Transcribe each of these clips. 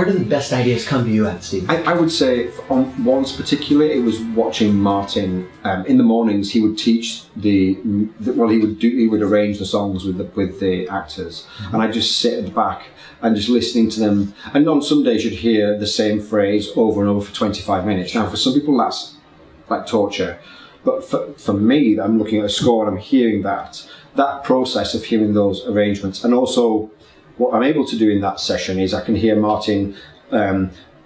do the best ideas come to you at, Steve? I would say on once particularly, it was watching Martin. In the mornings, he would teach he would arrange the songs with the actors, and I'd just sit at the back and just listening to them. And on some days, you'd hear the same phrase over and over for 25 minutes. Now, for some people, that's like torture, but for me, I'm looking at a score and I'm hearing that process of hearing those arrangements, and also what I'm able to do in that session is I can hear Martin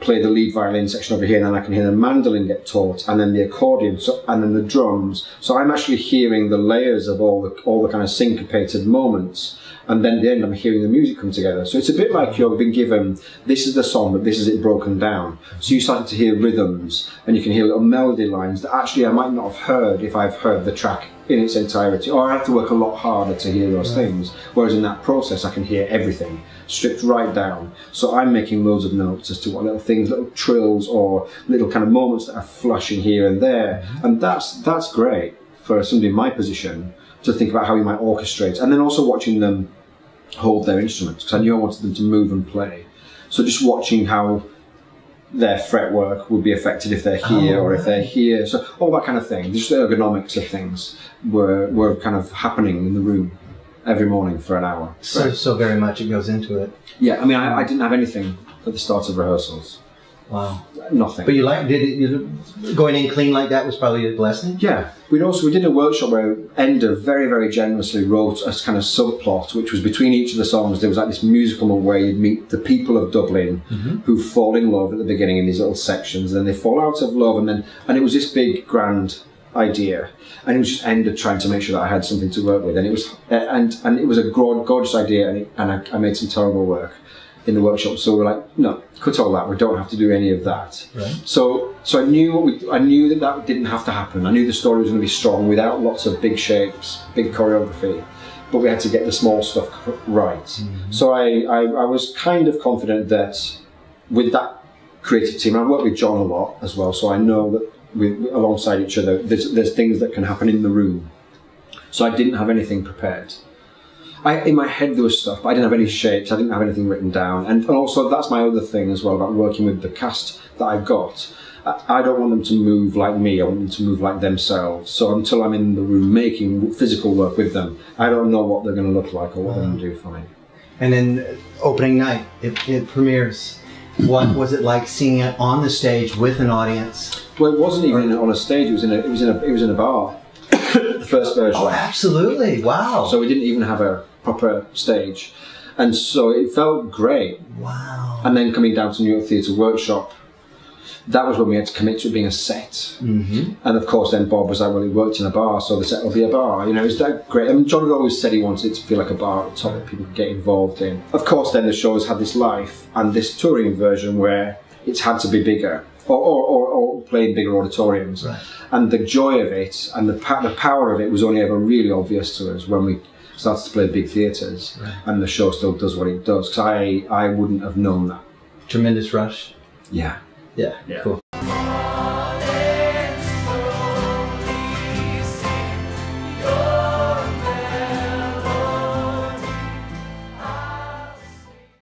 play the lead violin section over here, and then I can hear the mandolin get taught, and then the accordion, and then the drums. So I'm actually hearing the layers of all the kind of syncopated moments, and then at the end I'm hearing the music come together. So it's a bit like you've been given, this is the song, but this is it broken down. So you started to hear rhythms, and you can hear little melody lines that actually I might not have heard if I've heard the track in its entirety, or I have to work a lot harder to hear those things. Whereas in that process, I can hear everything stripped right down. So I'm making loads of notes as to what little things, little trills, or little kind of moments that are flashing here and there, and that's great for somebody in my position to think about how you might orchestrate, and then also watching them hold their instruments, because I knew I wanted them to move and play. So just watching how their fretwork would be affected if they're here or if they're here. So all that kind of thing, just the ergonomics of things were kind of happening in the room every morning for an hour. So very much it goes into it. Yeah, I mean, I didn't have anything at the start of rehearsals. Wow. Nothing. But going in clean like that was probably a blessing? Yeah. We did a workshop where Ender very, very generously wrote a kind of subplot, which was between each of the songs. There was like this musical moment where you'd meet the people of Dublin who fall in love at the beginning in these little sections, and then they fall out of love, and it was this big, grand idea. And it was just Ender trying to make sure that I had something to work with, and it was a gorgeous idea, and I made some terrible work in the workshop. So we're like, no, cut all that. We don't have to do any of that. Right. So I knew that didn't have to happen. I knew the story was going to be strong without lots of big shapes, big choreography, but we had to get the small stuff right. So I was kind of confident that with that creative team, I worked with John a lot as well, so I know that alongside each other, there's things that can happen in the room. So I didn't have anything prepared. In my head there was stuff, but I didn't have any shapes, I didn't have anything written down. And also that's my other thing as well about working with the cast that I've got. I don't want them to move like me, I want them to move like themselves. So until I'm in the room making physical work with them, I don't know what they're going to look like or what they're going to do for me. And then opening night, it premieres. What was it like seeing it on the stage with an audience? Well, it wasn't even on a stage, it was in a bar. The first version. Oh, absolutely. Wow. So we didn't even have a proper stage, and so it felt great. Wow. And then coming down to New York Theatre Workshop, that was when we had to commit to it being a set. And of course then Bob was like, well, he worked in a bar, so the set will be a bar. You know, is that great? I mean, John had always said he wanted it to feel like a bar at the top that people could get involved in. Of course then the show has had this life and this touring version where it's had to be bigger or play in bigger auditoriums. Right. And the joy of it and the power of it was only ever really obvious to us when we started to play big theatres, and the show still does what it does, because I wouldn't have known that. Tremendous rush. Yeah. Yeah, cool.